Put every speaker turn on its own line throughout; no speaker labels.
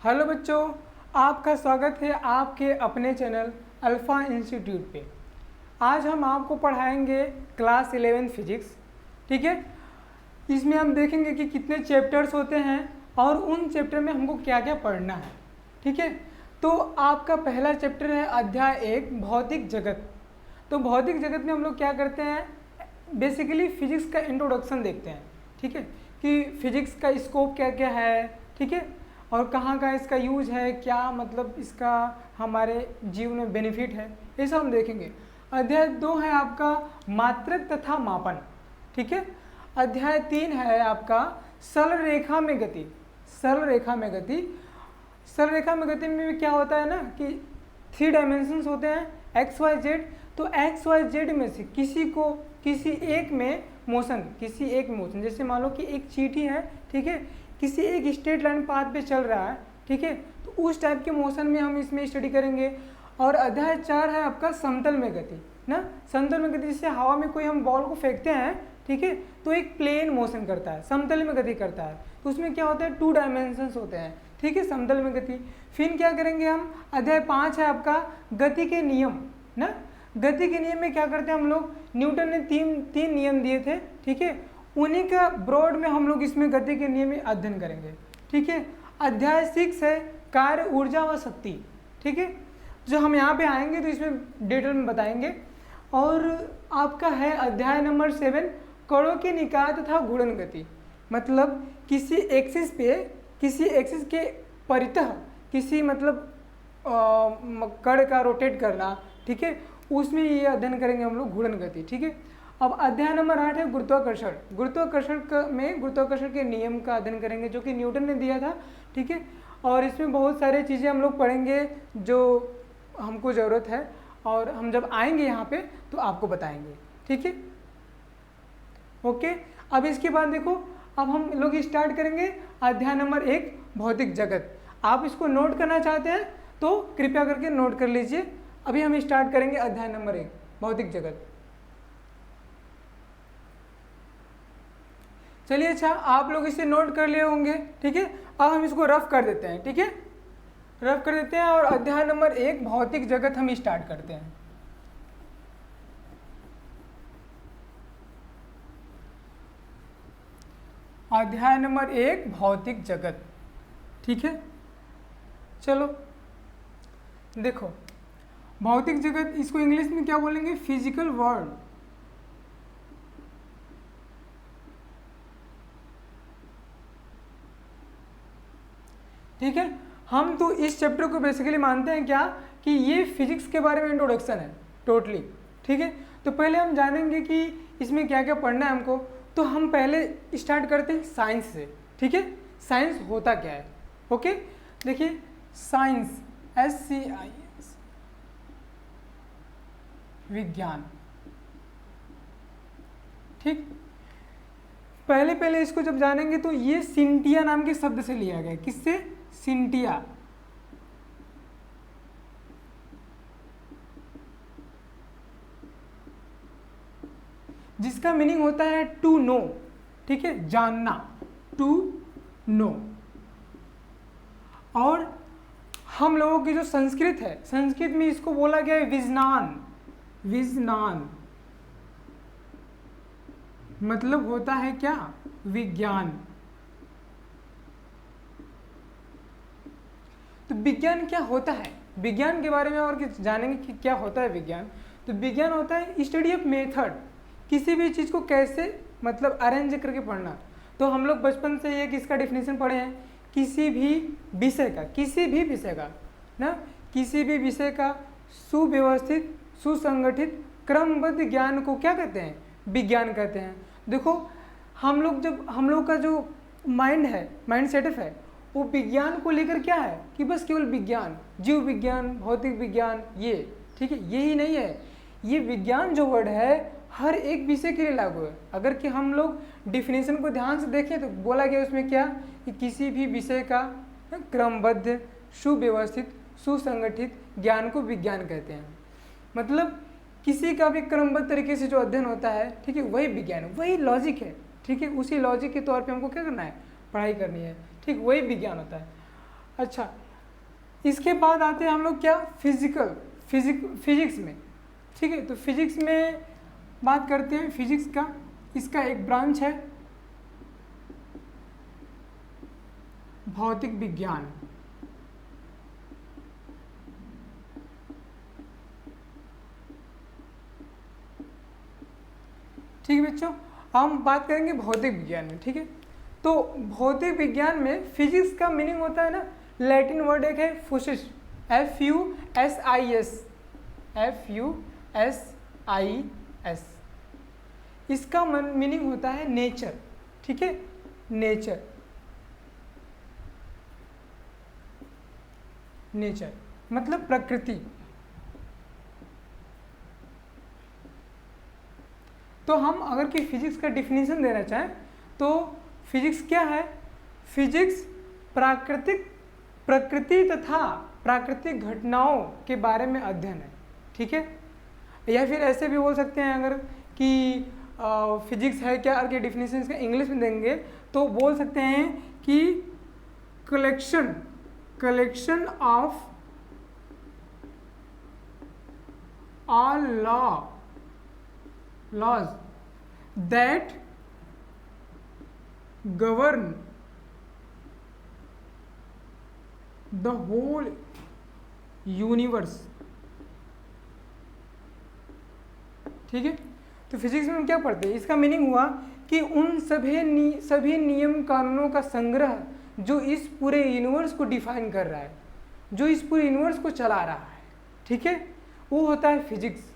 Hello बच्चों, आपका स्वागत है आपके अपने चैनल अल्फ़ा इंस्टीट्यूट पे। आज हम आपको पढ़ाएंगे क्लास 11 फिजिक्स। ठीक है, इसमें हम देखेंगे कि कितने चैप्टर्स होते हैं और उन चैप्टर में हमको क्या क्या पढ़ना है। ठीक है, तो आपका पहला चैप्टर है अध्याय 1 भौतिक जगत। तो भौतिक जगत में हम लोग क्या करते हैं, बेसिकली फिजिक्स का इंट्रोडक्शन देखते हैं। ठीक है, कि फिजिक्स का स्कोप क्या क्या है, ठीक है, और कहाँ का इसका यूज है, क्या मतलब इसका हमारे जीवन में बेनिफिट है, ये सब हम देखेंगे। अध्याय 2 है आपका मात्रक तथा मापन। ठीक है, अध्याय 3 है आपका सरल रेखा में गति। सरल रेखा में गति, सरल रेखा में गति में क्या होता है ना कि 3 डायमेंशंस होते हैं एक्स वाई जेड। तो एक्स वाई जेड में से किसी एक में मोशन, जैसे मान लो कि एक चींटी है, ठीक है, किसी एक स्ट्रेट लाइन पाथ पे चल रहा है, ठीक है, तो उस टाइप के मोशन में हम इसमें स्टडी करेंगे। और अध्याय 4 है आपका समतल में गति ना। समतल में गति, जैसे हवा में कोई हम बॉल को फेंकते हैं, ठीक है, तो एक प्लेन मोशन करता है, समतल में गति करता है। तो उसमें क्या होता है, 2 डायमेंशंस होते हैं, ठीक है, समतल में गति। फिर क्या करेंगे हम, अध्याय 5 है आपका गति के नियम ना। गति के नियम में क्या करते हैं हम लोग, न्यूटन ने तीन नियम दिए थे, ठीक है, उन्हीं का ब्रॉड में हम लोग इसमें गति के नियम में अध्ययन करेंगे। ठीक है, अध्याय 6 है कार्य ऊर्जा व शक्ति। ठीक है, जो हम यहाँ पे आएंगे तो इसमें डिटेल में बताएंगे। और आपका है अध्याय नंबर 7 कणों के निकाय तथा घूर्णन गति। मतलब किसी एक्सिस के परितः किसी मतलब कण का रोटेट करना, ठीक है, उसमें ये अध्ययन करेंगे हम लोग घूर्णन गति। ठीक है, अब अध्याय नंबर 8 है गुरुत्वाकर्षण। गुरुत्वाकर्षण के नियम का अध्ययन करेंगे जो कि न्यूटन ने दिया था। ठीक है, और इसमें बहुत सारी चीज़ें हम लोग पढ़ेंगे जो हमको ज़रूरत है, और हम जब आएंगे यहाँ पे तो आपको बताएंगे। ठीक है, ओके। अब इसके बाद देखो, अब हम लोग स्टार्ट करेंगे अध्याय नंबर 1 भौतिक जगत। आप इसको नोट करना चाहते हैं तो कृपया करके नोट कर लीजिए। अभी हम स्टार्ट करेंगे अध्याय नंबर 1 भौतिक जगत। चलिए, अच्छा, आप लोग इसे नोट कर लिए होंगे। ठीक है, अब हम इसको रफ कर देते हैं। ठीक है, रफ कर देते हैं और अध्याय नंबर 1 भौतिक जगत हम स्टार्ट करते हैं। अध्याय नंबर 1 भौतिक जगत। ठीक है, चलो देखो, भौतिक जगत, इसको इंग्लिश में क्या बोलेंगे, फिजिकल वर्ल्ड। ठीक है, हम तो इस चैप्टर को बेसिकली मानते हैं क्या कि ये फिजिक्स के बारे में इंट्रोडक्शन है टोटली। ठीक है, तो पहले हम जानेंगे कि इसमें क्या क्या पढ़ना है हमको। तो हम पहले स्टार्ट करते हैं साइंस से। ठीक है, साइंस होता क्या है। ओके, देखिए साइंस, SCIENCE, विज्ञान। ठीक, पहले इसको जब जानेंगे तो ये सिंटिया नाम के शब्द से लिया गया। किससे, सिंटिया। जिसका मीनिंग होता है टू नो। ठीक है, जानना, टू नो। और हम लोगों की जो संस्कृत है, संस्कृत में इसको बोला गया है विज्ञान। विज्ञान मतलब होता है क्या, विज्ञान। तो विज्ञान क्या होता है, विज्ञान के बारे में और जानेंगे कि क्या होता है विज्ञान। तो विज्ञान होता है स्टडी ऑफ मेथड, किसी भी चीज़ को कैसे मतलब अरेंज करके पढ़ना। तो हम लोग बचपन से ये किसका डेफिनेशन पढ़े हैं, किसी भी विषय का ना, किसी भी विषय का सुव्यवस्थित सुसंगठित क्रमबद्ध ज्ञान को क्या कहते हैं, विज्ञान कहते हैं। देखो, हम लोग का जो माइंड है, माइंड सेटअप है, वो विज्ञान को लेकर क्या है कि बस केवल विज्ञान, जीव विज्ञान, भौतिक विज्ञान, ये ठीक है, यही नहीं है। ये विज्ञान जो वर्ड है हर एक विषय के लिए लागू है। अगर कि हम लोग डिफिनेशन को ध्यान से देखें तो बोला गया उसमें क्या कि किसी भी विषय का क्रमबद्ध सुव्यवस्थित सुसंगठित ज्ञान को विज्ञान कहते हैं। मतलब किसी का भी क्रमबद्ध तरीके से जो अध्ययन होता है, ठीक है, वही विज्ञान है, वही लॉजिक है। ठीक है, उसी लॉजिक के तौर पे हमको क्या करना है, पढ़ाई करनी है। ठीक, वही विज्ञान होता है। अच्छा, इसके बाद आते हैं हम लोग क्या, फिजिक्स में। ठीक है, तो फिजिक्स में बात करते हैं। फिजिक्स का इसका एक ब्रांच है भौतिक विज्ञान। ठीक है बच्चों, हम बात करेंगे भौतिक विज्ञान में। ठीक है, तो भौतिक विज्ञान में फिजिक्स का मीनिंग होता है ना, लैटिन वर्ड एक है फुसिस, FUSIS, FUSIS। इसका मीनिंग होता है नेचर। ठीक है, नेचर, नेचर मतलब प्रकृति। तो हम अगर कि फिजिक्स का डिफिनीशन देना चाहें तो फिजिक्स क्या है, फिजिक्स प्रकृति तथा प्राकृतिक घटनाओं के बारे में अध्ययन है। ठीक है, या फिर ऐसे भी बोल सकते हैं अगर कि फिजिक्स है क्या के डिफिनीशन का इंग्लिश में देंगे तो बोल सकते हैं कि collection of all laws that govern the whole universe। ठीक है, तो फिजिक्स में हम क्या पढ़ते हैं, इसका मीनिंग हुआ कि उन सभी नियम कानूनों का संग्रह जो इस पूरे यूनिवर्स को डिफाइन कर रहा है, जो इस पूरे यूनिवर्स को चला रहा है। ठीक है, वो होता है फिजिक्स।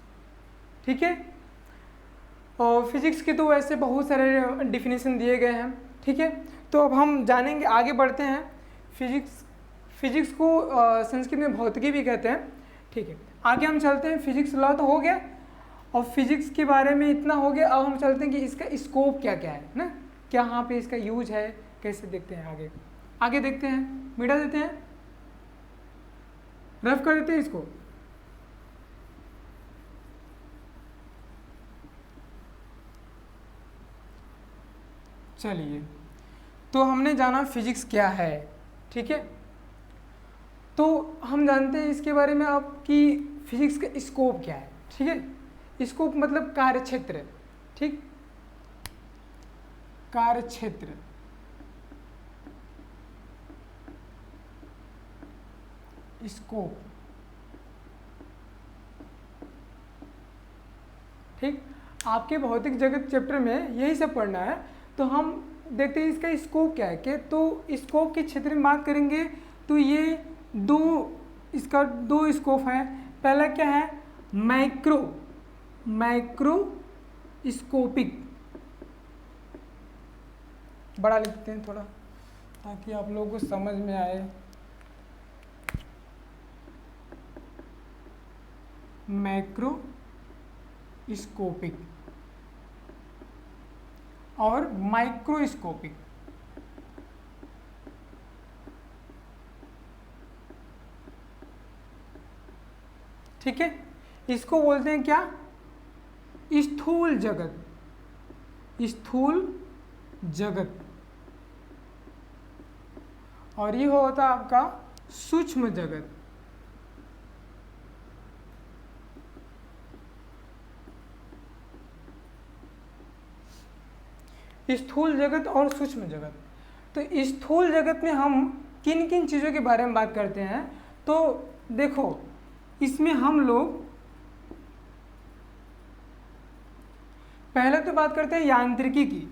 ठीक है, और फिजिक्स के तो वैसे बहुत सारे डिफिनीशन दिए गए हैं। ठीक है, तो अब हम जानेंगे, आगे बढ़ते हैं। फिजिक्स को संस्कृत में भौतिकी भी कहते हैं। ठीक है, आगे हम चलते हैं। फिजिक्स लॉ तो हो गया और फिजिक्स के बारे में इतना हो गया। अब हम चलते हैं कि इसका स्कोप क्या क्या है ना, क्या यहाँ पे इसका यूज है, कैसे देखते हैं। आगे देखते हैं, मिटा देते हैं, रफ कर देते हैं इसको। चलिए, तो हमने जाना फिजिक्स क्या है। ठीक है, तो हम जानते हैं इसके बारे में आप कि फिजिक्स का स्कोप क्या है। ठीक है, स्कोप मतलब कार्यक्षेत्र। ठीक, कार्यक्षेत्र, स्कोप। ठीक, आपके भौतिक जगत चैप्टर में यही सब पढ़ना है। तो हम देखते हैं इसका स्कोप क्या है। कि तो स्कोप के क्षेत्र में बात करेंगे तो ये इसका दो स्कोप है। पहला क्या है, माइक्रोस्कोपिक। बड़ा लिखते हैं थोड़ा ताकि आप लोगों को समझ में आए। मैक्रोस्कोपिक और माइक्रोस्कोपिक। ठीक है, इसको बोलते हैं क्या, स्थूल जगत। स्थूल जगत। और ये होता है आपका सूक्ष्म जगत। स्थूल जगत और सूक्ष्म जगत। तो स्थूल जगत में हम किन किन चीज़ों के बारे में बात करते हैं, तो देखो इसमें हम लोग पहले तो बात करते हैं यांत्रिकी की।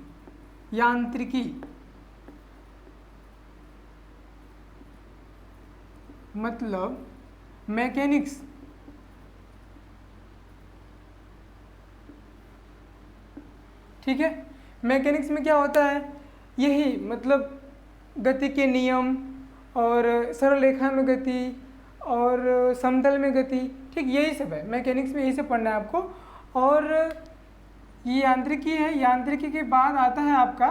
यांत्रिकी मतलब मैकेनिक्स। ठीक है, मैकेनिक्स में क्या होता है, यही मतलब गति के नियम और सरल रेखा में गति और समतल में गति। ठीक, यही सब है मैकेनिक्स में, यही सब पढ़ना है आपको। और ये यांत्रिकी है। यांत्रिकी के बाद आता है आपका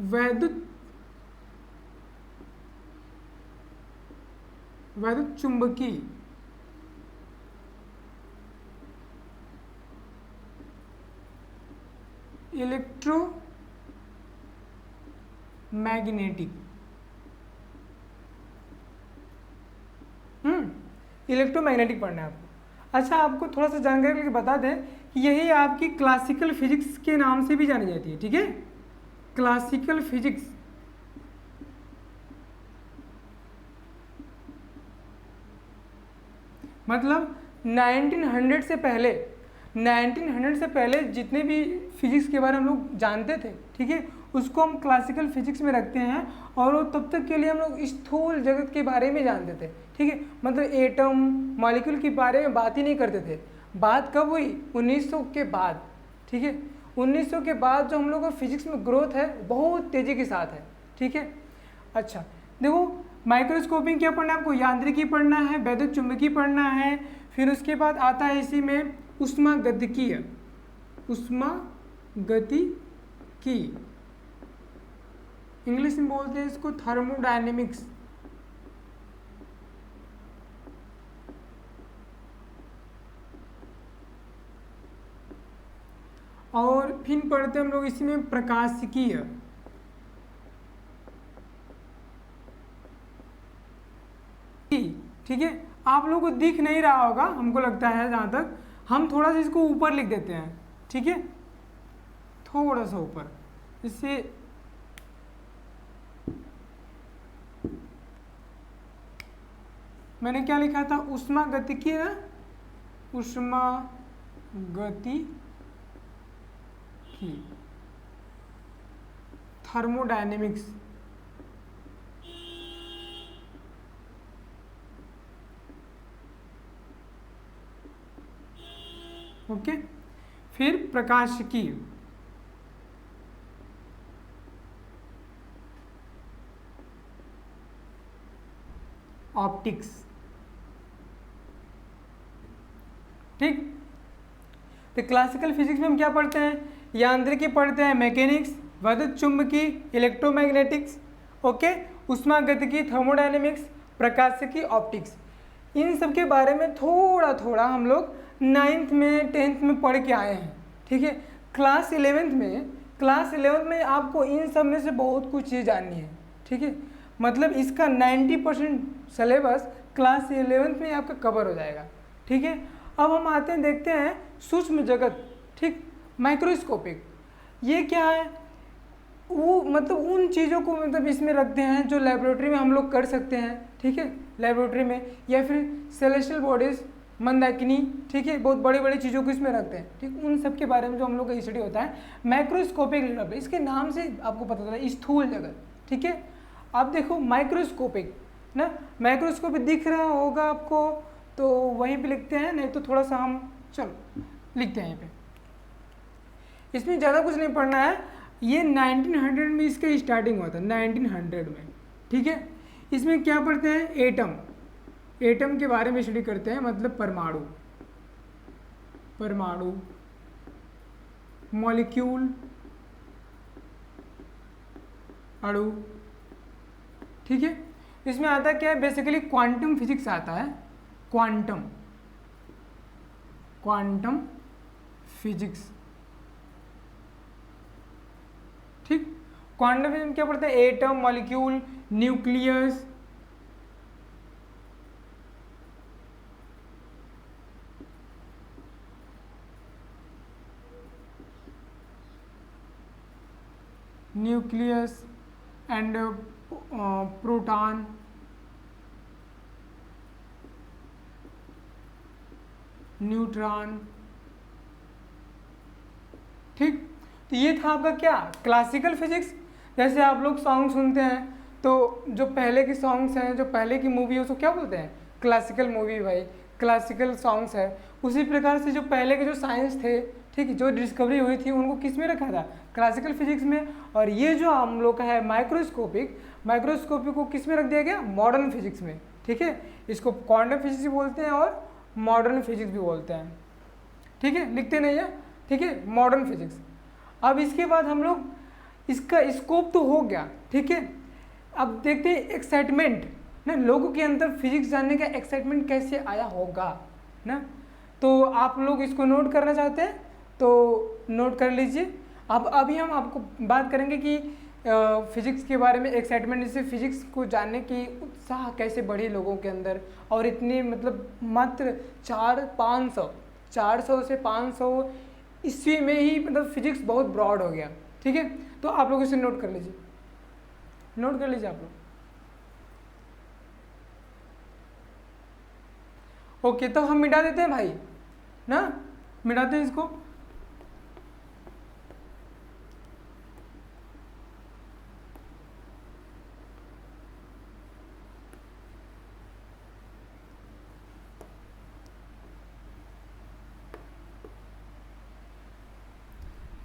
वैद्युत चुंबकी। इलेक्ट्रोमैग्नेटिक। इलेक्ट्रोमैग्नेटिक पढ़ना है आपको। अच्छा, आपको थोड़ा सा जानकारी लेके बता दें कि यही आपकी क्लासिकल फिजिक्स के नाम से भी जानी जाती है, ठीक है। क्लासिकल फिजिक्स मतलब 1900 से पहले जितने भी फिजिक्स के बारे में हम लोग जानते थे, ठीक है, उसको हम क्लासिकल फिजिक्स में रखते हैं। और वो तब तक के लिए हम लोग स्थूल जगत के बारे में जानते थे, ठीक है, मतलब एटम मॉलिक्यूल के बारे में बात ही नहीं करते थे। बात कब हुई? 1900 के बाद, ठीक है। 1900 के बाद जो हम लोग का फिजिक्स में ग्रोथ है बहुत तेज़ी के साथ है, ठीक है। अच्छा देखो, माइक्रोस्कोपिंग क्या पढ़ना है आपको? यांत्रिकी पढ़ना है, वैद्युत चुंबकीय पढ़ना है, फिर उसके बाद आता है इसी में ऊष्मागतिकीय, ऊष्मागतिकी, इंग्लिश में बोलते हैं इसको थर्मोडायनेमिक्स। और फिर पढ़ते हैं हम लोग इसी में प्रकाशिकीय, ठीक है। आप लोगों को दिख नहीं रहा होगा हमको लगता है, जहाँ तक हम थोड़ा सा इसको ऊपर लिख देते हैं, ठीक है, थोड़ा सा ऊपर, इससे मैंने क्या लिखा था? ऊष्मागतिकीय ना, ऊष्मागतिकी, थर्मोडायनेमिक्स, ओके। फिर प्रकाशिकी, ऑप्टिक्स, ठीक। तो क्लासिकल फिजिक्स में हम क्या पढ़ते हैं? यांत्रिकी पढ़ते हैं, मैकेनिक्स, वैद्युत चुंबकीय, इलेक्ट्रोमैग्नेटिक्स, ओके, ऊष्मागतिकी, थर्मोडायनेमिक्स, प्रकाशिकी, ऑप्टिक्स। इन सब के बारे में थोड़ा थोड़ा हम लोग 9th में 10th में पढ़ के आए हैं, ठीक है। क्लास 11th में आपको इन सब में से बहुत कुछ चीज़ जाननी है, ठीक है। मतलब इसका 90% सिलेबस क्लास 11th में आपका कवर हो जाएगा, ठीक है। अब हम आते हैं, देखते हैं सूक्ष्म जगत, ठीक, माइक्रोस्कोपिक। ये क्या है? वो मतलब उन चीज़ों को मतलब इसमें रखते हैं जो लेबोरेटरी में हम लोग कर सकते हैं, ठीक है, लेबोरेटरी में, या फिर सेलेस्टियल बॉडीज, मंदाकिनी, ठीक है, बहुत बड़ी बड़ी चीज़ों को इसमें रखते हैं, ठीक। उन सब के बारे में जो हम लोग का स्टडी होता है माइक्रोस्कोपिक लेवल पे, इसके नाम से आपको पता चला स्थूल जगत, ठीक है। आप देखो माइक्रोस्कोपिक ना, माइक्रोस्कोपिक दिख रहा होगा आपको, तो वहीं पे लिखते हैं, नहीं तो थोड़ा सा हम चलो लिखते हैं यहीं पे। इसमें ज़्यादा कुछ नहीं पढ़ना है, ये 1900 में इसका स्टार्टिंग हुआ था, 1900 में, ठीक है। इसमें क्या पढ़ते हैं? एटम के बारे में स्टडी करते हैं, मतलब परमाणु, मॉलिक्यूल, अणु, ठीक है। इसमें आता क्या है? बेसिकली क्वांटम फिजिक्स आता है, क्वांटम फिजिक्स, ठीक। क्वांटम फिजिक्स में क्या पढ़ते हैं? Atom, molecule, nucleus, and proton, neutron, ठीक। तो ये था आपका क्या? Classical physics. जैसे आप लोग सॉन्ग सुनते हैं तो जो पहले के सॉन्ग्स हैं, जो पहले की मूवी है उसको क्या बोलते हैं? क्लासिकल मूवी भाई, क्लासिकल सॉन्ग्स है। उसी प्रकार से जो पहले के जो साइंस थे, ठीक, जो डिस्कवरी हुई थी उनको किस में रखा था? क्लासिकल फिजिक्स में। और ये जो हम लोग का है माइक्रोस्कोपिक को किस में रख दिया गया? मॉडर्न फिजिक्स में, ठीक है। इसको क्वांटम फिजिक्स भी बोलते हैं और मॉडर्न फिजिक्स भी बोलते हैं, ठीक है, लिखते नहीं है, ठीक है, मॉडर्न फिजिक्स। अब इसके बाद हम लोग इसका स्कोप तो हो गया, ठीक है। अब देखते हैं एक्साइटमेंट ना, लोगों के अंदर फिजिक्स जानने का एक्साइटमेंट कैसे आया होगा ना। तो आप लोग इसको नोट करना चाहते हैं तो नोट कर लीजिए। अब अभी हम आपको बात करेंगे कि फिजिक्स के बारे में एक्साइटमेंट, जैसे फिजिक्स को जानने की उत्साह कैसे बढ़े लोगों के अंदर, और इतने मतलब मात्र 400 से 500 ईस्वी में ही मतलब फिजिक्स बहुत ब्रॉड हो गया। ठीक है, तो आप लोग इसे नोट कर लीजिए, नोट कर लीजिए आप लोग। ओके, तो हम मिटा देते हैं भाई ना, मिटाते हैं इसको।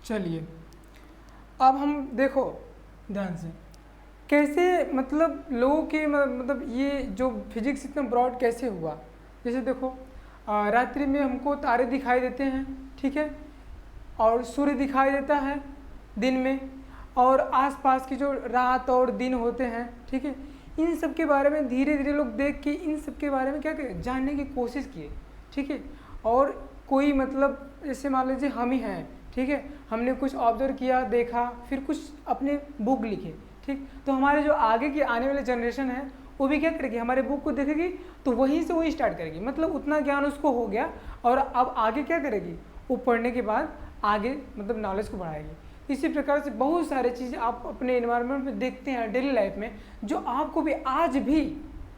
चलिए अब हम देखो ध्यान से कैसे मतलब लोगों के मतलब ये जो फिजिक्स इतना ब्रॉड कैसे हुआ। जैसे देखो रात्रि में हमको तारे दिखाई देते हैं, ठीक है, और सूर्य दिखाई देता है दिन में, और आसपास की जो रात और दिन होते हैं, ठीक है, इन सब के बारे में धीरे धीरे लोग देख के इन सब के बारे में क्या करें, जानने की कोशिश किए। ठीक है, और कोई मतलब जैसे मान लीजिए हम ही हैं, ठीक है, हमने कुछ ऑब्जर्व किया, देखा, फिर कुछ अपने बुक लिखे। ठीक, तो हमारे जो आगे की आने वाले जनरेशन है वो भी क्या करेगी, हमारे बुक को देखेगी तो वहीं से वही स्टार्ट करेगी, मतलब उतना ज्ञान उसको हो गया, और अब आगे क्या करेगी, वो पढ़ने के बाद आगे मतलब नॉलेज को बढ़ाएगी। इसी प्रकार से बहुत सारी चीज़ें आप अपने इन्वायरमेंट में देखते हैं डेली लाइफ में, जो आपको भी आज भी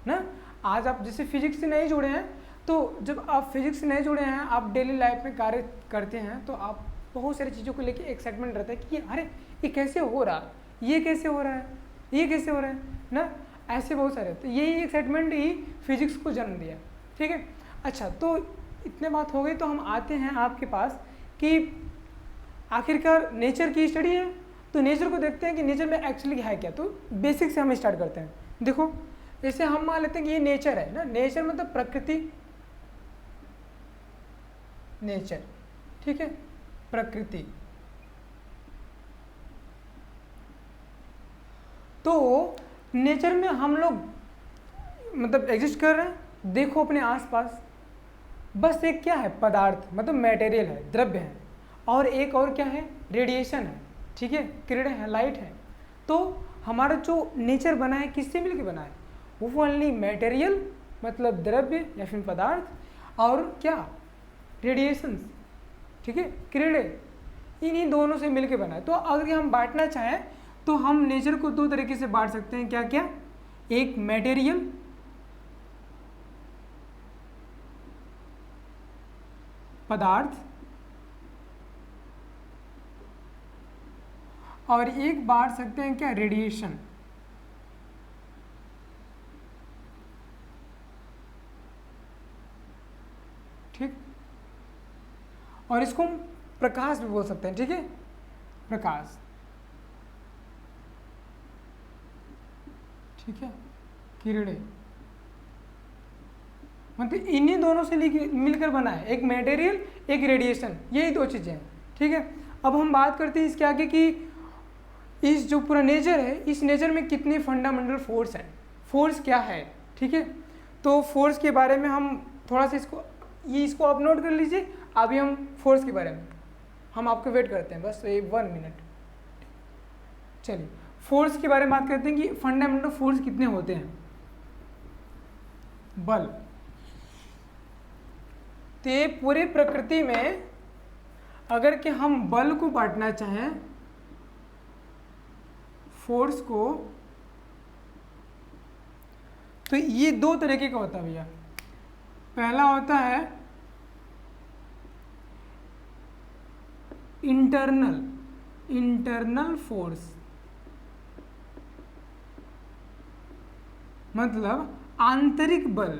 ना, आज आप जैसे फिजिक्स से नहीं जुड़े हैं, तो जब आप फिजिक्स से नहीं जुड़े हैं, आप डेली लाइफ में कार्य करते हैं, तो आप बहुत सारी चीज़ों को लेके एक्साइटमेंट रहता है कि अरे ये कैसे हो रहा, ये कैसे हो रहा है, ये कैसे हो रहा है ना, ऐसे बहुत सारे। तो यही एक्साइटमेंट ही फिजिक्स को जन्म दिया। ठीक है, अच्छा, तो इतने बात हो गई, तो हम आते हैं आपके पास कि आखिरकार नेचर की स्टडी है, तो नेचर को देखते हैं कि नेचर में एक्चुअली है क्या। तो बेसिक से हम स्टार्ट करते हैं। देखो जैसे हम मान लेते हैं कि ये नेचर है ना, नेचर मतलब प्रकृति, नेचर, ठीक है, प्रकृति। तो नेचर में हम लोग मतलब एग्जिस्ट कर रहे हैं। देखो अपने आसपास बस एक क्या है, पदार्थ मतलब मटेरियल है, द्रव्य है, और एक और क्या है, रेडिएशन है, ठीक है, किरणें है, लाइट है। तो हमारा जो नेचर बना है किससे मिलकर बना है, वो ओनली मटेरियल मतलब द्रव्य या फिर पदार्थ, और क्या, रेडिएशंस, ठीक है, किरणें, इन्हीं दोनों से मिलकर बना है। तो अगर हम बांटना चाहें तो हम नेचर को दो तरीके से बांट सकते हैं। क्या क्या, एक मटेरियल, पदार्थ, और एक बांट सकते हैं क्या, रेडिएशन। ठीक, और इसको हम प्रकाश भी बोल सकते हैं। ठीक है, प्रकाश, ठीक है, किरणें, मतलब इन्हीं दोनों से मिलकर बना है, एक मटेरियल एक रेडिएशन, यही दो चीज़ें हैं। ठीक है, अब हम बात करते हैं इसके आगे कि इस जो पूरा नेचर है, इस नेचर में कितने फंडामेंटल फोर्स हैं, फोर्स क्या है। ठीक है, तो फोर्स के बारे में हम थोड़ा सा इसको आप नोट कर लीजिए। अभी हम फोर्स के बारे में हम आपको वेट करते हैं, बस 1 मिनट। चलिए फोर्स के बारे में बात करते हैं कि फंडामेंटल फोर्स कितने होते हैं। बल, तो पूरे प्रकृति में अगर कि हम बल को बांटना चाहें, फोर्स को, तो ये दो तरीके का होता है भैया। पहला होता है इंटरनल फोर्स, मतलब आंतरिक बल।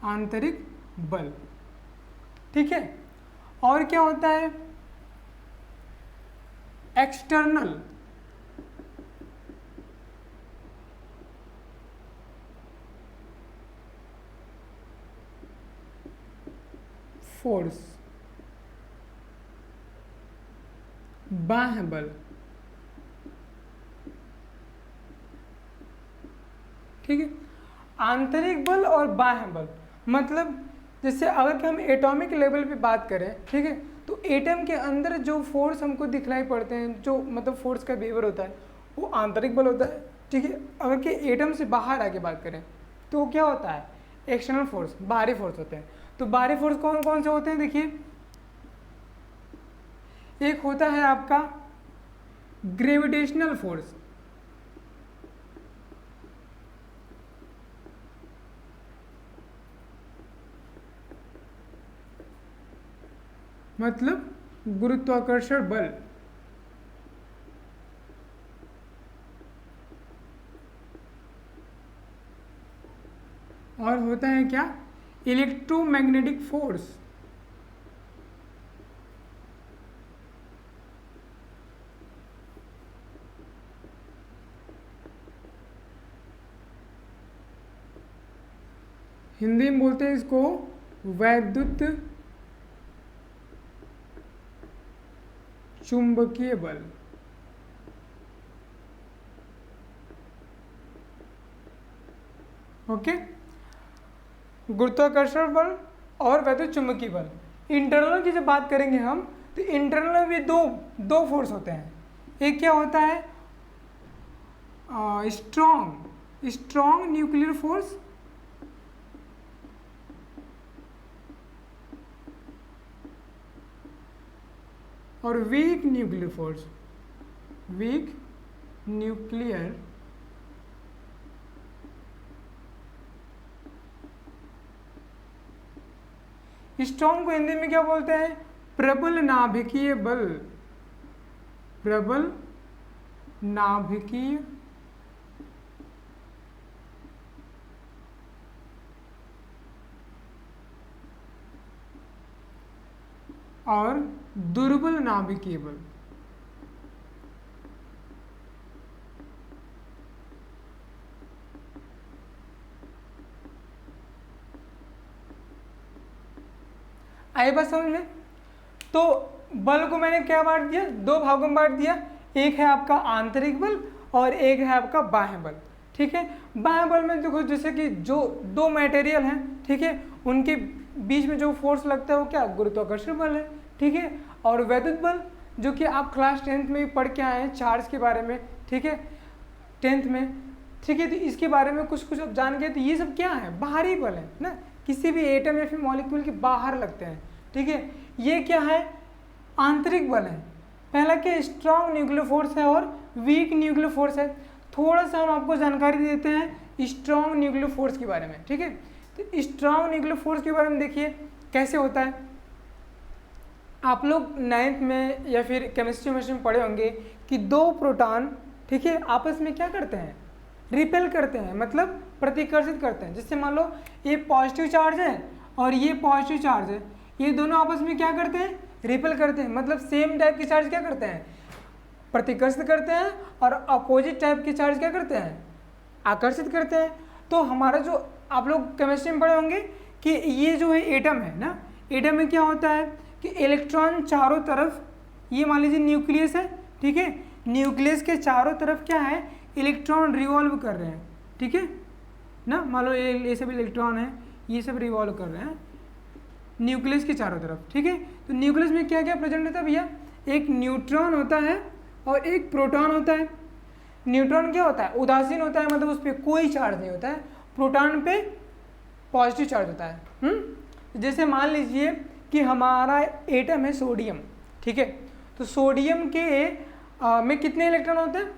आंतरिक बल, ठीक है, और क्या होता है, एक्सटर्नल फोर्स, बाह्य बल। ठीक है, आंतरिक बल और बाह्य बल, मतलब जैसे अगर हम एटॉमिक लेवल पे बात करें, ठीक है, तो एटम के अंदर जो फोर्स हमको दिखलाई पड़ते हैं, जो मतलब फोर्स का बिहेवियर होता है, वो आंतरिक बल होता है, ठीक है। अगर कि एटम से बाहर आके बात करें तो क्या होता है, एक्सटर्नल फोर्स, बाहरी फोर्स होते हैं। तो बाहरी फोर्स कौन कौन से होते हैं, देखिए, एक होता है आपका ग्रेविटेशनल फोर्स, मतलब गुरुत्वाकर्षण बल। और होता है क्या, इलेक्ट्रोमैग्नेटिक फोर्स। हिंदी में बोलते हैं इसको वैद्युत चुंबकीय बल। ओके, गुरुत्वाकर्षण बल और वैद्युत चुंबकीय बल। इंटरनल की जब बात करेंगे हम, तो इंटरनल में दो फोर्स होते हैं। एक क्या होता है, स्ट्रॉन्ग न्यूक्लियर फोर्स, और weak nuclear force. Weak nuclear strong को हिंदी में क्या बोलते हैं, प्रबल नाभिकीय बल। प्रबल नाभिकीय और दुर्बल नाभिकीय बल। आई बात समझ में। तो बल को मैंने क्या बांट दिया, दो भागों में बांट दिया। एक है आपका आंतरिक बल और एक है आपका बाह्य बल, ठीक है। बाह्य बल में देखो, जैसे कि जो दो मटेरियल हैं, ठीक है, उनके बीच में जो फोर्स लगता है वो क्या, गुरुत्वाकर्षण बल है, ठीक है। और वैद्युत बल, जो कि आप क्लास 10th में भी पढ़ के आए हैं चार्ज के बारे में, ठीक है, 10th में, ठीक है। तो इसके बारे में कुछ कुछ अब जान गए। तो ये सब क्या है, बाहरी बल है ना, किसी भी एटम या फिर मॉलिक्यूल के बाहर लगते हैं, ठीक है। ये क्या है, आंतरिक बल है। पहला क्या, स्ट्रॉन्ग न्यूक्लियर फोर्स है और वीक न्यूक्लियर फोर्स है। थोड़ा सा हम आपको जानकारी देते हैं स्ट्रॉन्ग न्यूक्लियर फोर्स के बारे में, ठीक है। तो स्ट्रॉन्ग न्यूक्लियर फोर्स के बारे में देखिए कैसे होता है। आप लोग 9th में या फिर केमिस्ट्री में पढ़े होंगे कि दो प्रोटॉन, ठीक है, आपस में क्या करते हैं, रिपेल करते हैं, मतलब प्रतिकर्षित करते हैं। जैसे मान लो ये पॉजिटिव चार्ज है और ये पॉजिटिव चार्ज है, ये दोनों आपस में क्या करते हैं, रिपेल करते हैं। मतलब सेम टाइप के चार्ज क्या करते हैं, प्रतिकर्षित करते हैं, और अपोजिट टाइप के चार्ज क्या करते हैं, आकर्षित करते हैं। तो हमारा जो आप लोग केमिस्ट्री में पढ़े होंगे कि ये जो है एटम है ना, एटम में क्या होता है कि इलेक्ट्रॉन चारों तरफ, ये मान लीजिए न्यूक्लियस है, ठीक है, न्यूक्लियस के चारों तरफ क्या है, इलेक्ट्रॉन रिवॉल्व कर रहे हैं, ठीक है ना। मान लो ये सब इलेक्ट्रॉन है, ये सब रिवॉल्व कर रहे हैं न्यूक्लियस के चारों तरफ, ठीक है। तो न्यूक्लियस में क्या क्या प्रेजेंट होता है भैया, एक न्यूट्रॉन होता है और एक प्रोटॉन होता है। न्यूट्रॉन क्या होता है, उदासीन होता है, मतलब उस पर कोई चार्ज नहीं होता है। प्रोटॉन पे पॉजिटिव चार्ज होता है। जैसे मान लीजिए कि हमारा एटम है सोडियम, ठीक है, तो सोडियम के में कितने इलेक्ट्रॉन होते हैं,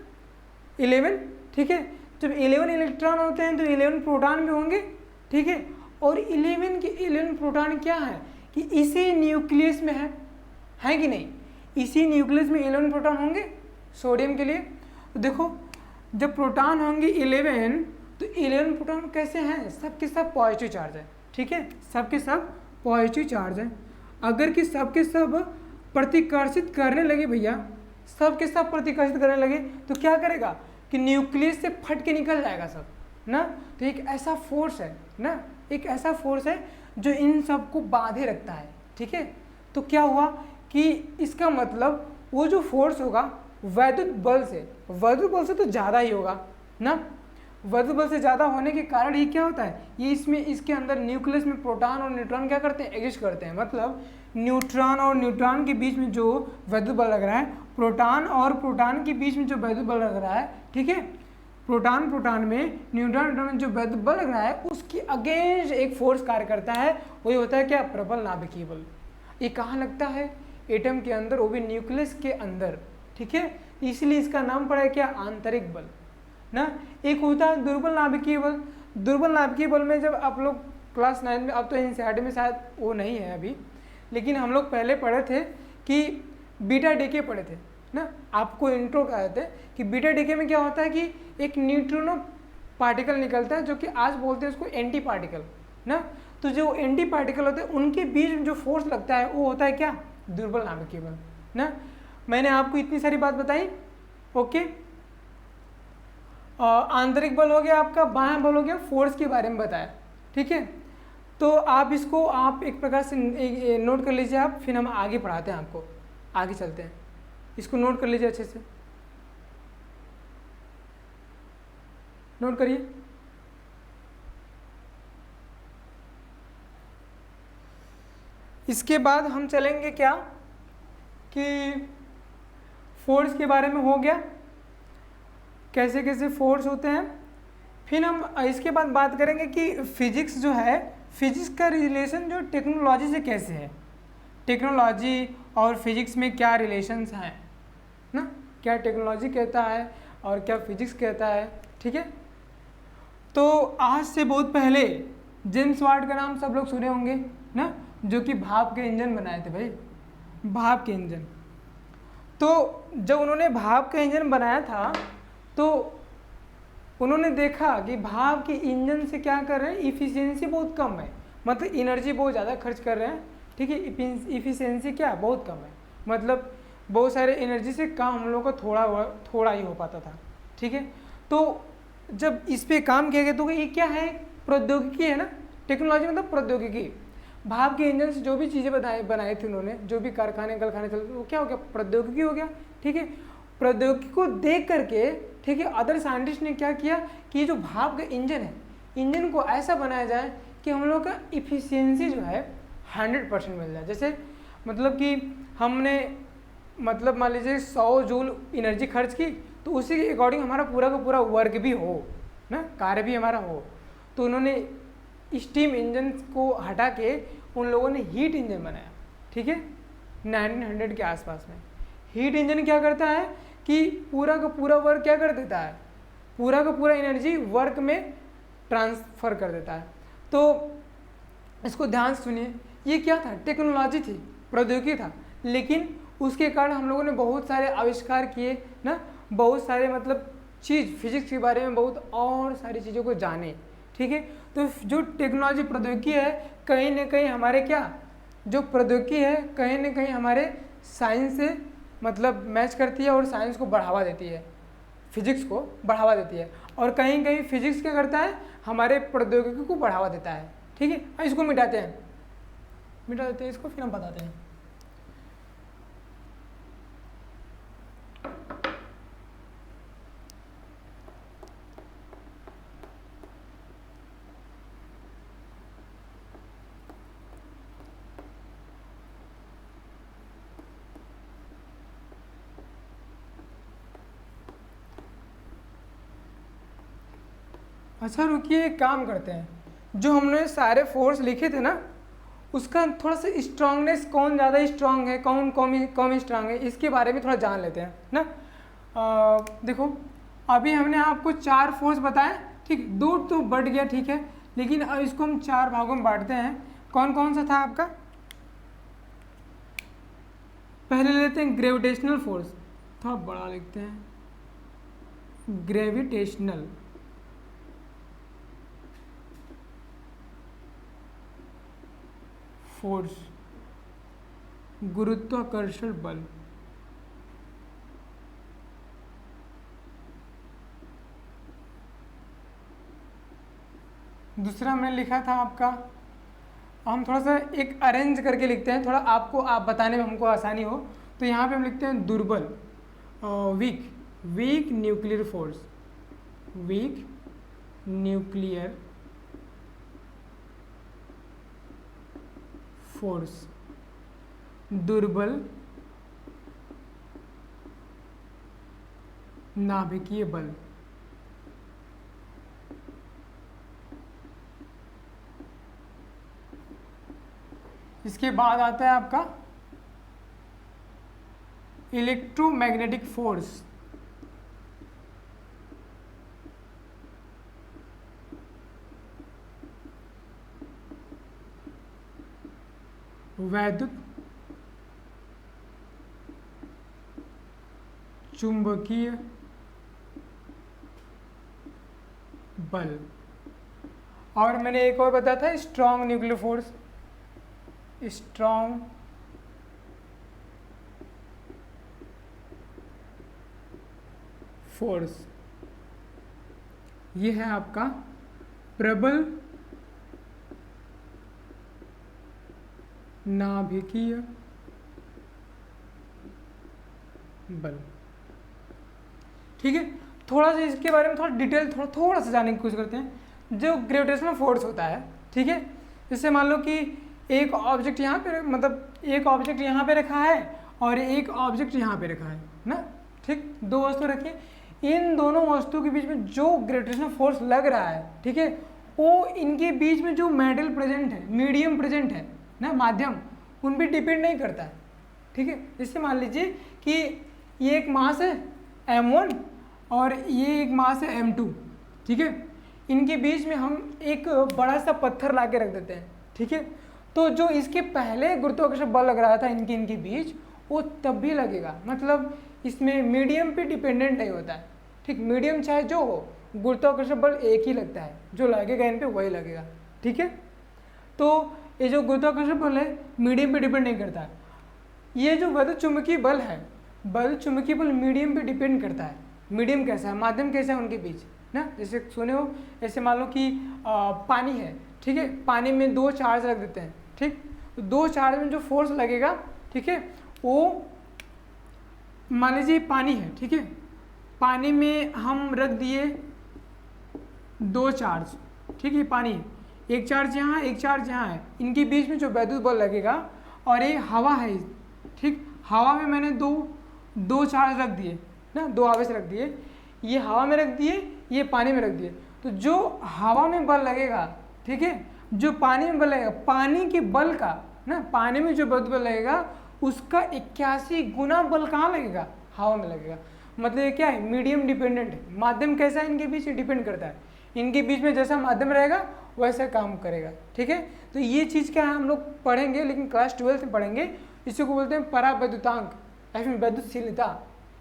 11, ठीक है। जब 11 इलेक्ट्रॉन होते हैं तो 11 प्रोटॉन भी होंगे, ठीक है। और 11 के 11 प्रोटॉन क्या है कि इसी न्यूक्लियस में है कि नहीं, इसी न्यूक्लियस में 11 प्रोटॉन होंगे सोडियम के लिए। तो देखो जब प्रोटॉन होंगे 11, तो 11 प्रोटॉन कैसे हैं, सब के सब पॉजिटिव चार्ज है, ठीक है, सब के सब पॉजिटिव चार्ज है। अगर कि सब के सब प्रतिकर्षित करने लगे भैया, सब के सब प्रतिकर्षित करने लगे, तो क्या करेगा कि न्यूक्लियस से फट के निकल जाएगा सब ना। तो एक ऐसा फोर्स है ना, एक ऐसा फोर्स है जो इन सब को बांधे रखता है, ठीक है। तो क्या हुआ कि इसका मतलब वो जो फोर्स होगा वैद्युत बल से तो ज़्यादा ही होगा ना। वैध बल से ज़्यादा होने के कारण ये क्या होता है, ये इसके अंदर न्यूक्लियस में प्रोटॉन और न्यूट्रॉन क्या करते हैं, एग्जिस्ट करते हैं। मतलब न्यूट्रॉन और न्यूट्रॉन के बीच में जो वैद्युत बल लग रहा है, प्रोटॉन और प्रोटॉन के बीच में जो वैद्युत बल लग रहा है, ठीक है, प्रोटॉन में न्यूट्रॉन में जो वैद्युत बल लग रहा है उसकी अगेंस्ट एक फोर्स कार्य करता है, वही होता है क्या, प्रबल नाभिकीय बल। ये कहाँ लगता है, एटम के अंदर, वो भी न्यूक्लियस के अंदर, ठीक है, इसलिए इसका नाम पड़ा है क्या, आंतरिक बल ना। एक होता है दुर्बल नाभिकीय बल। दुर्बल नाभिकीय बल में जब आप लोग क्लास 9 में, अब तो एनसीईआरटी में शायद वो नहीं है अभी, लेकिन हम लोग पहले पढ़े थे कि बीटा डीके पढ़े थे ना, आपको इंट्रो कराए थे कि बीटा डीके में क्या होता है कि एक न्यूट्रिनो पार्टिकल निकलता है, जो कि आज बोलते हैं उसको एंटी पार्टिकल ना। तो जो एंटी पार्टिकल होते हैं उनके बीच में जो फोर्स लगता है वो होता है क्या, दुर्बल नाभिकीय बल ना। मैंने आपको इतनी सारी बात बताई, ओके। आंतरिक बल हो गया आपका, बाह्य बल हो गया, फोर्स के बारे में बताया, ठीक है। तो आप इसको आप एक प्रकार से नोट कर लीजिए आप, फिर हम आगे पढ़ाते हैं आपको, आगे चलते हैं। इसको नोट कर लीजिए अच्छे से, नोट करिए। इसके बाद हम चलेंगे क्या कि फोर्स के बारे में हो गया, कैसे कैसे फोर्स होते हैं। फिर हम इसके बाद बात करेंगे कि फिजिक्स जो है, फिजिक्स का रिलेशन जो टेक्नोलॉजी से कैसे है, टेक्नोलॉजी और फिजिक्स में क्या रिलेशंस हैं ना, क्या टेक्नोलॉजी कहता है और क्या फिजिक्स कहता है, ठीक है। तो आज से बहुत पहले जेम्स वाट का नाम सब लोग सुने होंगे ना, जो कि भाप के इंजन बनाए थे भाई, भाप के इंजन। तो जब उन्होंने भाप का इंजन बनाया था तो उन्होंने देखा कि भाप के इंजन से क्या कर रहे हैं, इफ़िशियंसी बहुत कम है, मतलब एनर्जी बहुत ज़्यादा खर्च कर रहे हैं, ठीक है। इफ़िशियंसी क्या बहुत कम है, मतलब बहुत सारे एनर्जी से काम हम लोग का थोड़ा ही हो पाता था, ठीक है। तो जब इस पे काम किया गया तो ये क्या है, प्रौद्योगिकी है ना, टेक्नोलॉजी मतलब प्रौद्योगिकी। भाप के इंजन से जो भी चीज़ें बनाई थी उन्होंने, जो भी कारखाने चलते वो क्या हो गया, प्रौद्योगिकी हो गया, ठीक है। प्रौद्योगिकी को देख करके, ठीक है, अदर साइंटिस्ट ने क्या किया कि ये जो भाप का इंजन है, इंजन को ऐसा बनाया जाए कि हम लोग का इफ़िशियंसी जो है 100% मिल जाए। जैसे मतलब कि हमने मतलब मान लीजिए 100 जूल एनर्जी खर्च की, तो उसी के अकॉर्डिंग हमारा पूरा का पूरा वर्क भी हो ना, कार्य भी हमारा हो। तो उन्होंने स्टीम इंजन को हटा के उन लोगों ने हीट इंजन बनाया, ठीक है, 1900 के आसपास में। हीट इंजन क्या करता है कि पूरा का पूरा वर्क क्या कर देता है, पूरा का पूरा एनर्जी वर्क में ट्रांसफ़र कर देता है। तो इसको ध्यान से सुनिए, ये क्या था, टेक्नोलॉजी थी, प्रौद्योगिकी था, लेकिन उसके कारण हम लोगों ने बहुत सारे आविष्कार किए ना, बहुत सारे मतलब चीज़ फिजिक्स के बारे में बहुत और सारी चीज़ों को जाने, ठीक है। तो जो टेक्नोलॉजी प्रौद्योगिकी है कहीं ना कहीं हमारे क्या, जो प्रौद्योगिकी है कहीं ना कहीं हमारे साइंस से मतलब मैच करती है और साइंस को बढ़ावा देती है, फिजिक्स को बढ़ावा देती है, और कहीं कहीं फिजिक्स क्या करता है, हमारे प्रौद्योगिकी को बढ़ावा देता है, ठीक है। अब इसको मिटा देते हैं इसको, फिर हम बताते हैं। अच्छा रुकिए, एक काम करते हैं, जो हमने सारे फोर्स लिखे थे ना, उसका थोड़ा सा स्ट्रांगनेस, कौन ज़्यादा स्ट्रांग है, कौन कम स्ट्रांग है, इसके बारे में थोड़ा जान लेते हैं ना। देखो अभी हमने आपको 4 फोर्स बताए, ठीक, 2 तो बढ़ गया, ठीक है, लेकिन अब इसको हम 4 भागों में बांटते हैं। कौन कौन सा था आपका, पहले लेते हैं ग्रेविटेशनल फोर्स, थोड़ा बड़ा लिखते हैं, ग्रेविटेशनल फोर्स, गुरुत्वाकर्षण बल। दूसरा मैंने लिखा था आपका, हम थोड़ा सा एक अरेंज करके लिखते हैं, थोड़ा आपको आप बताने में हमको आसानी हो, तो यहाँ पे हम लिखते हैं दुर्बल, weak nuclear force, weak nuclear force, दुर्बल नाभिकीय बल। इसके बाद आता है आपका इलेक्ट्रोमैग्नेटिक फोर्स, वैद्युत चुंबकीय बल। और मैंने एक और बताया था strong nuclear force, strong force, ये है आपका प्रबल नाभिकीय बल। ठीक है, थोड़ा सा इसके बारे में थोड़ा डिटेल थोड़ा सा जानने की कोशिश करते हैं। जो ग्रेविटेशनल फोर्स होता है, ठीक है, जैसे मान लो कि एक ऑब्जेक्ट यहाँ पे, मतलब एक ऑब्जेक्ट यहाँ पे रखा है और एक ऑब्जेक्ट यहाँ पे रखा है ना, ठीक, दो वस्तु रखिए। इन दोनों वस्तुओं के बीच में जो ग्रेविटेशनल फोर्स लग रहा है, ठीक है, वो इनके बीच में जो मेटल प्रेजेंट है, मीडियम प्रेजेंट है ना, माध्यम, उन पर डिपेंड नहीं करता है। ठीक है, जैसे मान लीजिए कि ये एक मास है m1 और ये एक मास है m2, ठीक है, इनके बीच में हम एक बड़ा सा पत्थर ला के रख देते हैं। ठीक है, तो जो इसके पहले गुरुत्वाकर्षण बल लग रहा था इनके बीच, वो तब भी लगेगा, मतलब इसमें मीडियम पे डिपेंडेंट नहीं होता है। ठीक, मीडियम चाहे जो हो, गुरुत्वाकर्षण बल एक ही लगता है, जो लगेगा इन पे वही लगेगा। ठीक है, तो ये जो गुरुत्वाकर्षण बल है मीडियम पे डिपेंड नहीं करता है। ये जो वैद्युत चुंबकीय बल है, वैद्युत चुंबकीय बल मीडियम पे डिपेंड करता है। मीडियम कैसा है, माध्यम कैसा है उनके बीच ना, जैसे सुने हो, ऐसे मान लो कि पानी है, ठीक है, पानी में दो चार्ज रख देते हैं, ठीक, तो दो चार्ज में जो फोर्स लगेगा, ठीक है, वो मान लीजिए पानी है, ठीक है, पानी में हम रख दिए दो चार्ज, ठीक है, पानी है, एक चार्ज यहाँ है, एक चार्ज यहाँ है, इनके बीच में जो वैद्युत बल लगेगा, और ये हवा है, ठीक, हवा में मैंने दो चार्ज रख दिए ना, दो आवेश रख दिए, ये हवा में रख दिए, ये पानी में रख दिए, तो जो हवा में बल लगेगा, ठीक है, जो पानी में बल लगेगा, पानी के बल का ना, पानी में जो वैद्युत बल लगेगा उसका 81 गुना बल कहाँ लगेगा, हवा में लगेगा। मतलब ये क्या है, मीडियम डिपेंडेंट है। माध्यम कैसा है इनके बीच डिपेंड करता है, इनके बीच में जैसा माध्यम रहेगा वैसा काम करेगा। ठीक है, तो ये चीज़ क्या है हम लोग पढ़ेंगे, लेकिन क्लास 12 में पढ़ेंगे। इसी को बोलते हैं परावैद्युतांक या फिर वैद्युतशीलता।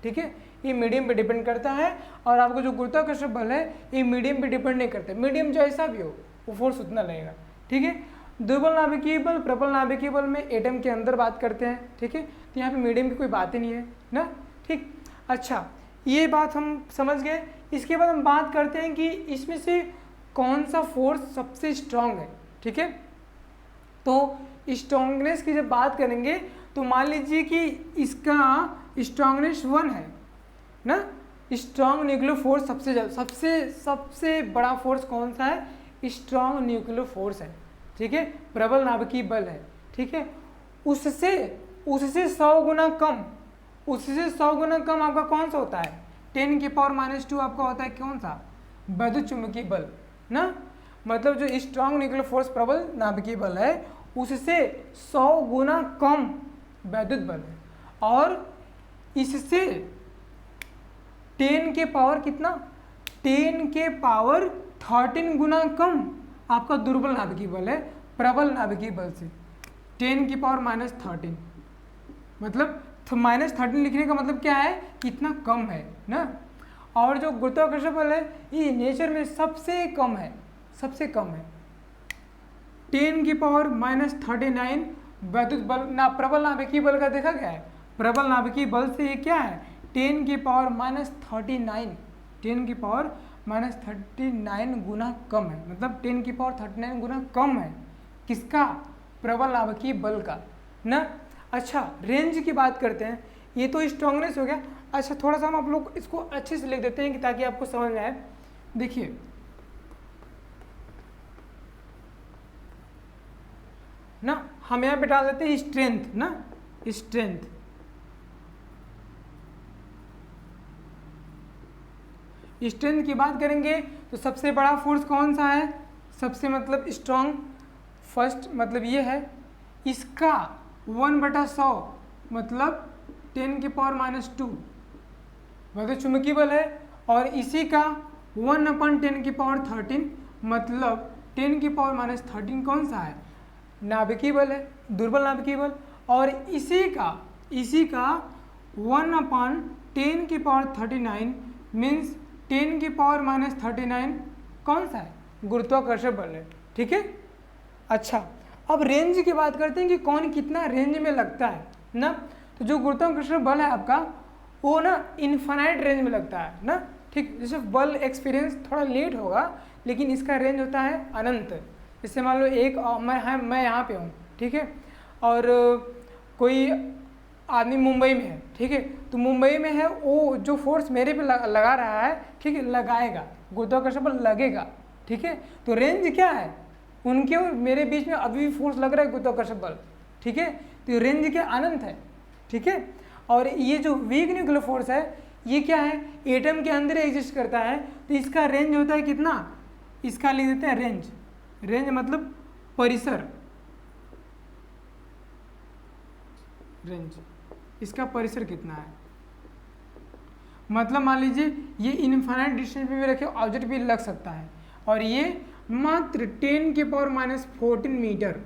ठीक है, ये मीडियम पे डिपेंड करता है, और आपको जो गुरुत्वाकर्षण बल है ये मीडियम पे डिपेंड नहीं करता, मीडियम जैसा भी हो वो फोर्स उतना लगेगा। ठीक है, दुर्बल नाभिकीय बल, प्रबल नाभिकीय बल में एटम के अंदर बात करते हैं। ठीक है, तो यहाँ पे मीडियम की कोई बात ही नहीं है ना। ठीक, अच्छा, ये बात हम समझ गए। इसके बाद हम बात करते हैं कि इसमें से कौन सा फोर्स सबसे स्ट्रांग है। ठीक है, तो स्ट्रांगनेस की जब बात करेंगे तो मान लीजिए कि इसका स्ट्रांगनेस 1 है ना। स्ट्रांग न्यूक्लियर फोर्स सबसे बड़ा फोर्स कौन सा है, स्ट्रांग न्यूक्लियर फोर्स है। ठीक है, प्रबल नाभिकीय बल है। ठीक है, उससे 100 गुना कम, उससे 100 गुना कम आपका कौन सा होता है, 10⁻⁻² आपका होता है कौन सा, वैद्युत चुंबकीय बल ना। मतलब जो स्ट्रांग न्यूक्लियर फोर्स प्रबल नाभिकीय बल है उससे 100 गुना कम वैद्युत बल है, और इससे 10 के पावर कितना, 10⁻13 गुना कम आपका दुर्बल नाभिकीय बल है प्रबल नाभिकीय बल से, 10⁻⁻13। मतलब -13 लिखने का मतलब क्या है, कितना कम है ना। और जो गुरुत्वाकर्षण बल है ये नेचर में सबसे कम है, सबसे कम है, 10⁻39 वैद्युत बल ना, प्रबल नाभिकीय बल का देखा गया है। प्रबल नाभिकीय बल से ये क्या है, 10⁻39, 10⁻39 गुना कम है, मतलब 10⁻39 गुना कम है किसका, प्रबल नाभिकीय बल का ना। अच्छा, रेंज की बात करते हैं, ये तो स्ट्रांगनेस हो गया। अच्छा, थोड़ा सा हम आप लोग इसको अच्छे से लिख देते हैं कि ताकि आपको समझ में आए। देखिए ना, हम यहाँ पे डाल देते हैं स्ट्रेंथ ना, स्ट्रेंथ। स्ट्रेंथ की बात करेंगे तो सबसे बड़ा फोर्स कौन सा है, सबसे मतलब स्ट्रॉन्ग फर्स्ट मतलब ये है, इसका 1/100 मतलब 10⁻², मतलब चुंबकीय बल है, और इसी का 1/10⁻13 मतलब 10⁻13 कौन सा है, नाभिकीय बल है, दुर्बल नाभिकीय बल। और इसी का 1/10⁻39 मीन्स 10⁻39 कौन सा है, गुरुत्वाकर्षण बल है। ठीक है, अच्छा अब रेंज की बात करते हैं कि कौन कितना रेंज में लगता है ना। तो जो गुरुत्वाकर्षण बल है आपका वो ना इन्फानाइट रेंज में लगता है ना। ठीक, जैसे बल एक्सपीरियंस थोड़ा लेट होगा लेकिन इसका रेंज होता है अनंत। जैसे मान लो मैं यहाँ पे हूँ, ठीक है, और कोई आदमी मुंबई में है, ठीक है, तो मुंबई में है, वो जो फोर्स मेरे पे लगा रहा है, ठीक है, लगाएगा, गुरुत्वाकर्षण बल लगेगा। ठीक है, तो रेंज क्या है, उनके और मेरे बीच में अभी भी फोर्स लग रहा है गुरुत्वाकर्षण बल। ठीक है, तो रेंज क्या अनंत है। ठीक है, और ये जो वीक न्यूक्लियर फोर्स है ये क्या है, एटम के अंदर एग्जिस्ट करता है, तो इसका रेंज होता है कितना, इसका लिख देते हैं रेंज। रेंज मतलब परिसर, रेंज इसका परिसर कितना है, मतलब मान लीजिए ये इनफाइनाइट डिस्टेंस पे भी रखे ऑब्जेक्ट भी लग सकता है, और ये मात्र 10⁻14 मीटर,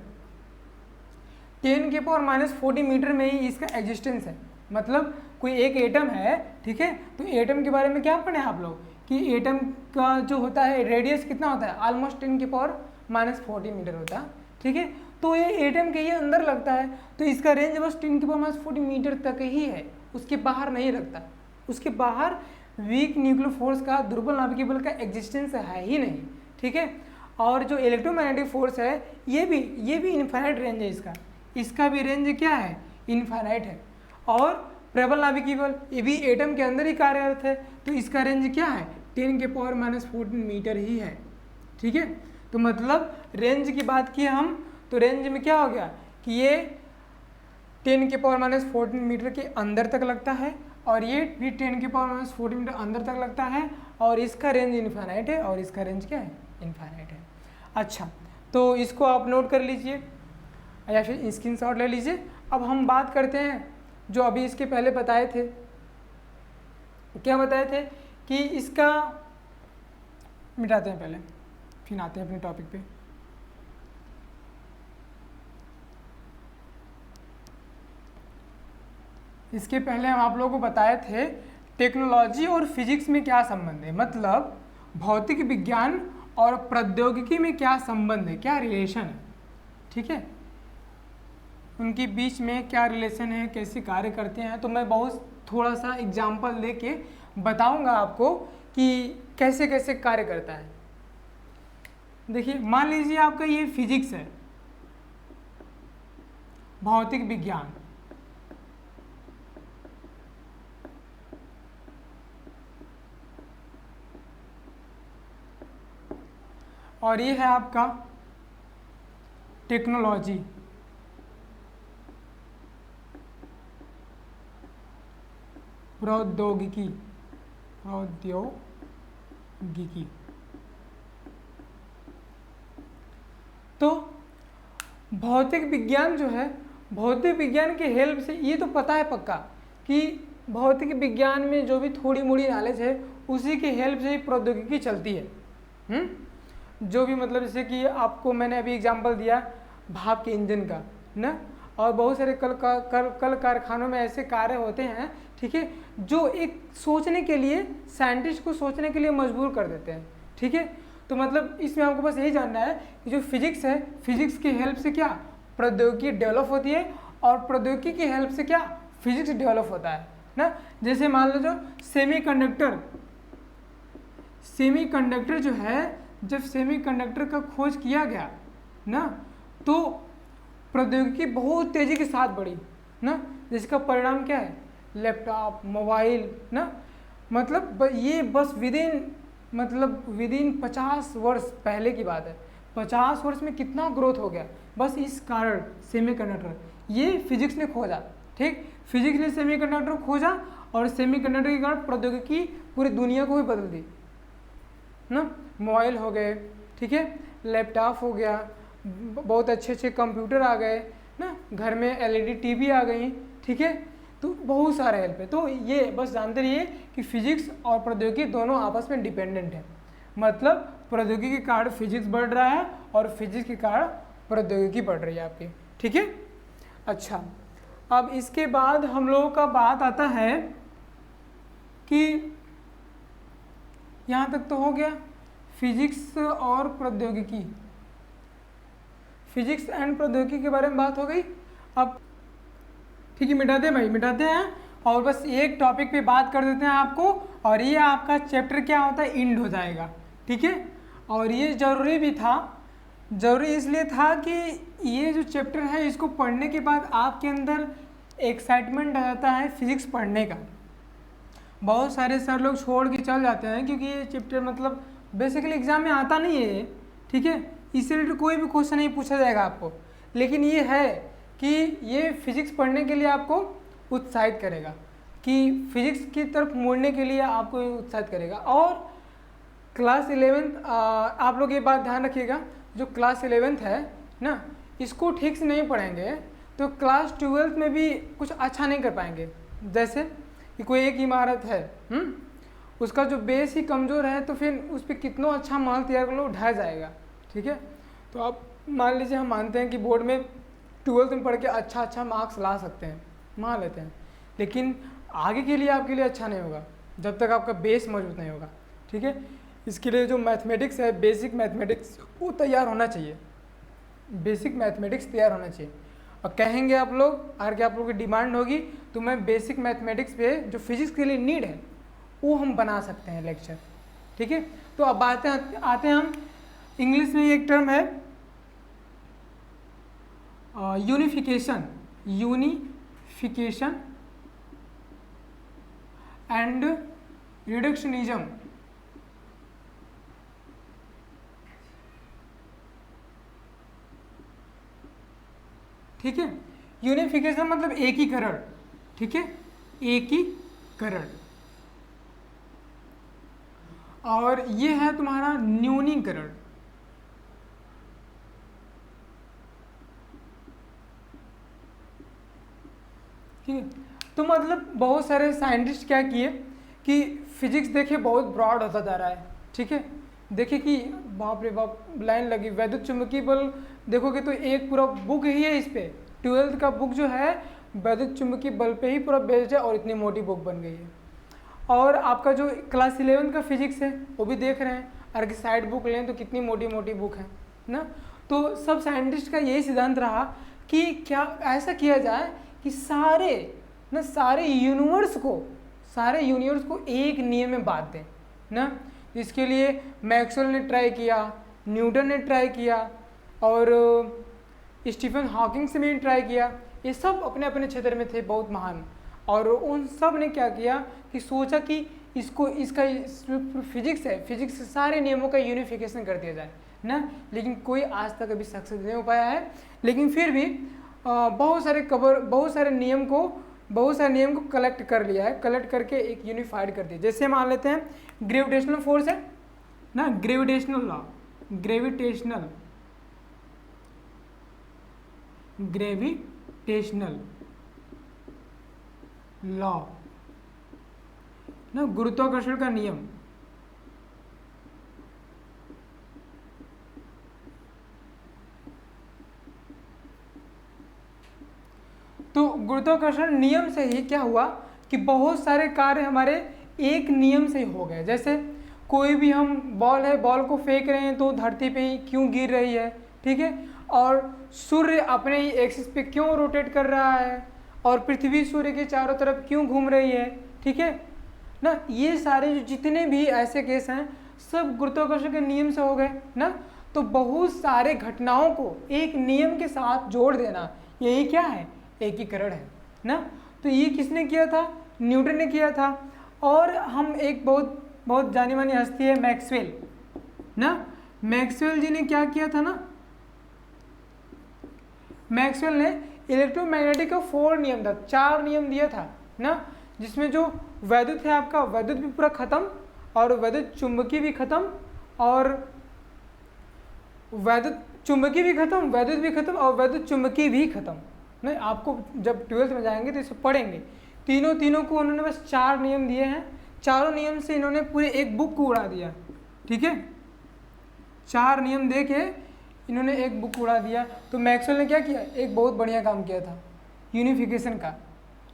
10⁻14 मीटर में ही इसका एग्जिस्टेंस है। मतलब कोई एक एटम है, ठीक है, तो एटम के बारे में क्या पढ़े आप लोग कि एटम का जो होता है रेडियस कितना होता है, ऑलमोस्ट 10⁻14 मीटर होता है। ठीक है, तो ये एटम के ही अंदर लगता है, तो इसका रेंज बस 10⁻14 मीटर तक ही है, उसके बाहर नहीं लगता। उसके बाहर वीक न्यूक्लियर फोर्स का, दुर्बल नाभिकीय बल का एग्जिस्टेंस है ही नहीं। ठीक है, और जो इलेक्ट्रोमैग्नेटिक फोर्स है ये भी इनफाइनाइट रेंज है इसका भी रेंज क्या है, इनफाइनाइट है। और प्रबल नाभिकीय बल ये भी एटम के अंदर ही कार्यरत है, तो इसका रेंज क्या है, 10⁻14 मीटर ही है। ठीक है, तो मतलब रेंज की बात की हम, तो रेंज में क्या हो गया कि ये 10⁻14 मीटर के अंदर तक लगता है, और ये भी 10⁻14 मीटर अंदर तक लगता है, और इसका रेंज इनफाइनाइट है, और इसका रेंज क्या है, इनफाइनाइट है। अच्छा, तो इसको आप नोट कर लीजिए या फिर स्क्रीनशॉट ले लीजिए। अब हम बात करते हैं जो अभी इसके पहले बताए थे, क्या बताए थे कि इसका मिटाते हैं पहले, फिर आते हैं अपने टॉपिक पे। इसके पहले हम आप लोगों को बताए थे टेक्नोलॉजी और फिजिक्स में क्या संबंध है, मतलब भौतिक विज्ञान और प्रौद्योगिकी में क्या संबंध है, क्या रिलेशन है। ठीक है, उनके बीच में क्या रिलेशन है, कैसे कार्य करते हैं, तो मैं बहुत थोड़ा सा एग्जाम्पल लेके बताऊंगा आपको कि कैसे कैसे कार्य करता है। देखिए मान लीजिए आपका ये फिजिक्स है, भौतिक विज्ञान, और ये है आपका टेक्नोलॉजी, प्रौद्योगिकी, तो भौतिक विज्ञान जो है, भौतिक विज्ञान के हेल्प से ये तो पता है पक्का कि भौतिक विज्ञान में जो भी थोड़ी मोड़ी नॉलेज है उसी के हेल्प से ही प्रौद्योगिकी चलती है। जो भी मतलब जैसे कि आपको मैंने अभी एग्जांपल दिया भाप के इंजन का ना, और बहुत सारे कल कारखानों में ऐसे कार्य होते हैं, ठीक है, जो एक सोचने के लिए, साइंटिस्ट को सोचने के लिए मजबूर कर देते हैं। ठीक है, तो मतलब इसमें हमको बस यही जानना है कि जो फिजिक्स है, फिजिक्स की हेल्प से क्या प्रौद्योगिकी डेवलप होती है, और प्रौद्योगिकी की हेल्प से क्या फिजिक्स डेवलप होता है ना। जैसे मान लो जो सेमीकंडक्टर जो है, जब सेमीकंडक्टर का खोज किया गया ना, तो प्रौद्योगिकी बहुत तेज़ी के साथ बढ़ी ना, जिसका परिणाम क्या है, लैपटॉप, मोबाइल ना, मतलब ये बस विदिन 50 वर्ष पहले की बात है, 50 वर्ष में कितना ग्रोथ हो गया, बस इस कारण सेमीकंडक्टर, ये फिजिक्स ने खोजा। ठीक, फिजिक्स ने सेमीकंडक्टर खोजा और सेमीकंडक्टर के कारण प्रौद्योगिकी पूरी दुनिया को भी बदल दी ना। मोबाइल हो गए, ठीक है, लैपटॉप हो गया, बहुत अच्छे अच्छे कंप्यूटर आ गए ना, घर में एलईडी टीवी आ गई, ठीक है, तो बहुत सारा हेल्प है। तो ये बस जानते रहिए कि फिजिक्स और प्रौद्योगिकी दोनों आपस में डिपेंडेंट है, मतलब प्रौद्योगिकी के कारण फिजिक्स बढ़ रहा है और फिजिक्स के कारण प्रौद्योगिकी बढ़ रही है आपकी, ठीक है। अच्छा, अब इसके बाद हम लोगों का बात आता है कि यहाँ तक तो हो गया फिजिक्स और प्रौद्योगिकी, फिजिक्स एंड प्रौद्योगिकी के बारे में बात हो गई। अब ठीक है, मिटाते हैं भाई, मिटाते हैं और बस एक टॉपिक पे बात कर देते हैं आपको, और ये आपका चैप्टर क्या होता है, एंड हो जाएगा, ठीक है। और ये ज़रूरी भी था, ज़रूरी इसलिए था कि ये जो चैप्टर है इसको पढ़ने के बाद आपके अंदर एक्साइटमेंट आ जाता है फिजिक्स पढ़ने का। बहुत सारे सर लोग छोड़ के चल जाते हैं क्योंकि ये चैप्टर मतलब बेसिकली एग्जाम में आता नहीं है ये, ठीक है, इससे रिलेटेड कोई भी क्वेश्चन नहीं पूछा जाएगा आपको, लेकिन ये है कि ये फिजिक्स पढ़ने के लिए आपको उत्साहित करेगा, कि फिजिक्स की तरफ मुड़ने के लिए आपको उत्साहित करेगा। और क्लास 11th आप लोग ये बात ध्यान रखिएगा, जो क्लास 11th है ना, इसको ठीक से नहीं पढ़ेंगे तो क्लास 12th में भी कुछ अच्छा नहीं कर पाएंगे। जैसे कि कोई एक इमारत है, उसका जो बेस ही कमज़ोर है तो फिर उस पर कितना अच्छा महल तैयार कर लो, ढह जाएगा, ठीक है। तो आप मान लीजिए, हम मानते हैं कि बोर्ड में 12th में पढ़ के अच्छा मार्क्स ला सकते हैं, मान लेते हैं, लेकिन आगे के लिए आपके लिए अच्छा नहीं होगा जब तक आपका बेस मजबूत नहीं होगा, ठीक है। इसके लिए जो मैथमेटिक्स है, बेसिक मैथमेटिक्स, वो तैयार होना चाहिए, बेसिक मैथमेटिक्स तैयार होना चाहिए। और कहेंगे आप लोग, अगर आप लोगों की डिमांड होगी तो मैं बेसिक मैथमेटिक्स पे जो फिजिक्स के लिए नीड है वो हम बना सकते हैं लेक्चर, ठीक है। तो अब आते हैं हम, इंग्लिश में एक टर्म है यूनिफिकेशन एंड रिडक्शनिज्म, ठीक है। यूनिफिकेशन मतलब एकीकरण, ठीक है, एकीकरण, और ये है तुम्हारा न्यूनीकरण, ठीक है। तो मतलब बहुत सारे साइंटिस्ट क्या किए कि फिजिक्स देखिए बहुत ब्रॉड होता जा रहा है, ठीक है। देखिए कि बाप रे बाप, लाइन लगी, वैद्युत चुंबकीय बल देखोगे तो एक पूरा बुक ही है इस पे, 12th का बुक जो है वैद्युत चुंबकीय बल पे ही पूरा बेस्ड है और इतनी मोटी बुक बन गई है। और आपका जो क्लास 11 का फिजिक्स है वो भी देख रहे हैं, अगर साइड बुक लें तो कितनी मोटी मोटी बुक है ना। तो सब साइंटिस्ट का यही सिद्धांत रहा कि क्या ऐसा किया जाए कि सारे यूनिवर्स को एक नियम में बांध दें ना। इसके लिए मैक्सवेल ने ट्राई किया, न्यूटन ने ट्राई किया, और स्टीफन हॉकिंग से भी ट्राई किया। ये सब अपने अपने क्षेत्र में थे बहुत महान, और उन सब ने क्या किया कि सोचा कि इसका फिजिक्स है, फिजिक्स के सारे नियमों का यूनिफिकेशन कर दिया जाए ना। लेकिन कोई आज तक अभी सक्सेस नहीं हो पाया है, लेकिन फिर भी बहुत सारे नियम को कलेक्ट कर लिया है, कलेक्ट करके एक यूनिफाइड कर दिया। जैसे मान लेते हैं ग्रेविटेशनल फोर्स है ना, ग्रेविटेशनल लॉ ना, गुरुत्वाकर्षण का नियम, तो गुरुत्वाकर्षण नियम से ही क्या हुआ कि बहुत सारे कार्य हमारे एक नियम से ही हो गए। जैसे कोई भी हम बॉल को फेंक रहे हैं तो धरती पे ही क्यों गिर रही है, ठीक है, और सूर्य अपने ही एक्सिस पे क्यों रोटेट कर रहा है, और पृथ्वी सूर्य के चारों तरफ क्यों घूम रही है, ठीक है ना। ये सारे जो जितने भी ऐसे केस हैं सब गुरुत्वाकर्षण के नियम से हो गए ना। तो बहुत सारे घटनाओं को एक नियम के साथ जोड़ देना, यही क्या है, एकीकरण है ना। तो ये किसने किया था, न्यूटन ने किया था। और हम एक बहुत जानी मानी हस्ती है मैक्सवेल ना, मैक्सवेल जी ने क्या किया था ना, मैक्सवेल ने इलेक्ट्रोमैग्नेटिक का 4 नियम था, 4 नियम दिया था ना, जिसमें जो वैद्युत है आपका, वैद्युत भी पूरा खत्म, और वैद्युत चुंबकीय भी खत्म, और वैद्युत चुंबकीय भी खत्म, वैद्युत भी खत्म, और वैद्युत चुंबकीय भी खत्म। नहीं, आपको जब 12th में जाएंगे तो इसे पढ़ेंगे। तीनों को उन्होंने बस 4 नियम दिए हैं, चारों नियम से इन्होंने पूरे एक बुक को उड़ा दिया। ठीक है, 4 नियम दे के इन्होंने एक बुक उड़ा दिया। तो मैक्सवेल ने क्या किया, एक बहुत बढ़िया काम किया था यूनिफिकेशन का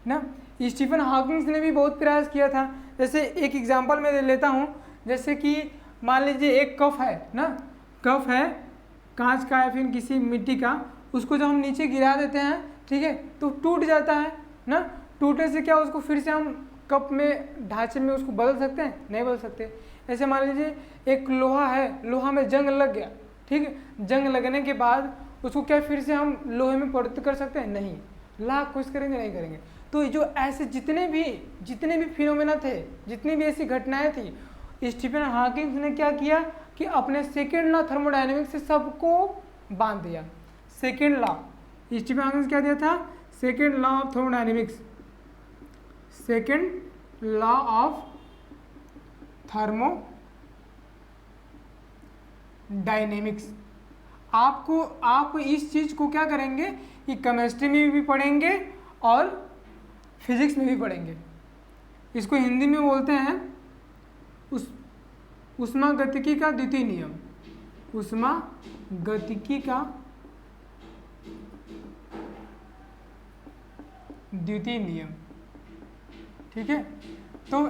ना। स्टीफन हॉकिंग्स ने भी बहुत प्रयास किया था। जैसे एक एग्जांपल मैं दे लेता हूँ, जैसे कि मान लीजिए एक कप है ना, कप है कांच का या फिर किसी मिट्टी का, उसको जब हम नीचे गिरा देते हैं, ठीक है, तो टूट जाता है ना। टूटने से क्या उसको फिर से हम कप में ढांचे में उसको बदल सकते हैं? नहीं बदल सकते। ऐसे मान लीजिए एक लोहा है, लोहा में जंग लग गया, ठीक है, जंग लगने के बाद उसको क्या फिर से हम लोहे में परिवर्तित कर सकते हैं? नहीं, लाख कोशिश करेंगे नहीं करेंगे। तो जो ऐसे जितने भी फिनोमेना थे, जितनी भी ऐसी घटनाएं थी, स्टीफन हॉकिंग्स ने क्या किया कि अपने सेकेंड लॉ थर्मोडायनेमिक्स से सबको बांध दिया। सेकेंड लॉ, स्टीफन हॉकिंग्स क्या दिया था? Second law of thermodynamics, second law of thermodynamics. आप इस चीज को क्या करेंगे कि केमिस्ट्री में भी पढ़ेंगे और फिजिक्स में भी पढ़ेंगे। इसको हिंदी में बोलते हैं उष्मागतिकी का द्वितीय नियम, उष्मागतिकी का द्वितीय नियम। ठीक है, तो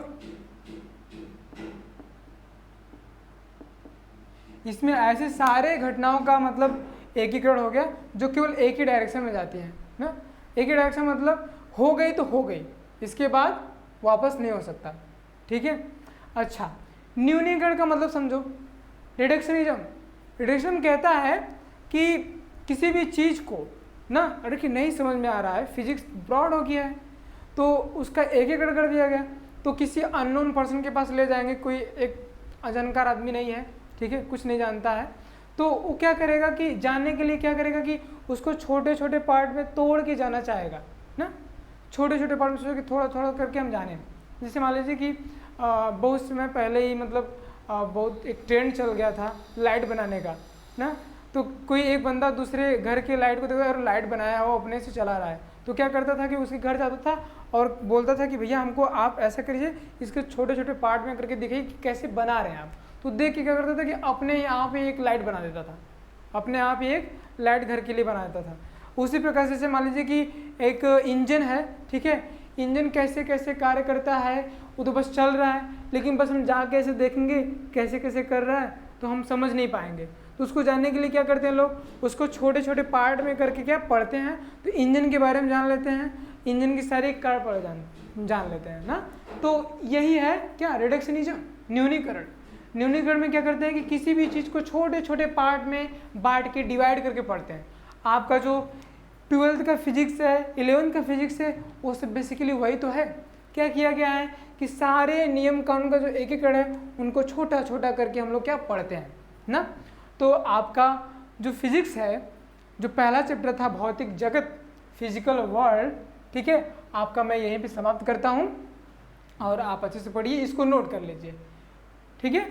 इसमें ऐसे सारे घटनाओं का मतलब एकीकरण हो गया जो केवल एक ही डायरेक्शन में जाती है ना। एक ही डायरेक्शन मतलब हो गई तो हो गई, इसके बाद वापस नहीं हो सकता। ठीक है, अच्छा, न्यूनीकरण का मतलब समझो। रिडक्शनिज्म, रिडक्शनिज्म कहता है कि किसी भी चीज़ को ना, अगर कि नहीं समझ में आ रहा है, फिजिक्स ब्रॉड हो गया है तो उसका एकीकरण कर दिया गया। तो किसी अननोन पर्सन के पास ले जाएंगे, कोई एक अजानकार आदमी नहीं है, ठीक है, कुछ नहीं जानता है, तो वो क्या करेगा कि जानने के लिए क्या करेगा कि उसको छोटे छोटे पार्ट में तोड़ के जाना चाहेगा ना। छोटे छोटे पार्ट में सोचो कि थोड़ा थोड़ा करके हम जाने। जैसे मान लीजिए कि बहुत समय पहले ही मतलब बहुत एक ट्रेंड चल गया था लाइट बनाने का ना। तो कोई एक बंदा दूसरे घर के लाइट को देखा और लाइट बनाया हो, अपने से चला रहा है, तो क्या करता था कि उसके घर जाता था और बोलता था कि भैया हमको आप ऐसा करिए, इसके छोटे छोटे पार्ट में करके दिखाइए कि कैसे बना रहे हैं आप। तो देख के क्या करता था कि अपने यहाँ पे एक लाइट बना देता था, अपने आप ही एक लाइट घर के लिए बना देता था। उसी प्रकार से मान लीजिए कि एक इंजन है, ठीक है, इंजन कैसे कैसे कार्य करता है वो तो बस चल रहा है, लेकिन बस हम जाके ऐसे देखेंगे कैसे कैसे कर रहा है तो हम समझ नहीं पाएंगे। तो उसको जानने के लिए क्या करते हैं लोग, उसको छोटे छोटे पार्ट में करके क्या पढ़ते हैं, तो इंजन के बारे में जान लेते हैं, इंजन की सारी कार्य जान लेते हैं ना। तो यही है क्या, रिडक्शनिज्म, न्यूनीकरण। न्यूनीकरण में क्या करते हैं कि किसी भी चीज़ को छोटे छोटे पार्ट में बांट के डिवाइड करके पढ़ते हैं। आपका जो 12th का फिजिक्स है, 11th का फिजिक्स है, वो सब बेसिकली वही तो है। क्या किया गया है कि सारे नियम कानून का जो एकीकरण है उनको छोटा छोटा करके हम लोग क्या पढ़ते हैं ना। तो आपका जो फिजिक्स है, जो पहला चैप्टर था भौतिक जगत, फिजिकल वर्ल्ड, ठीक है, आपका मैं यहीं पे समाप्त करता हूँ और आप अच्छे से पढ़िए, इसको नोट कर लीजिए, ठीक है।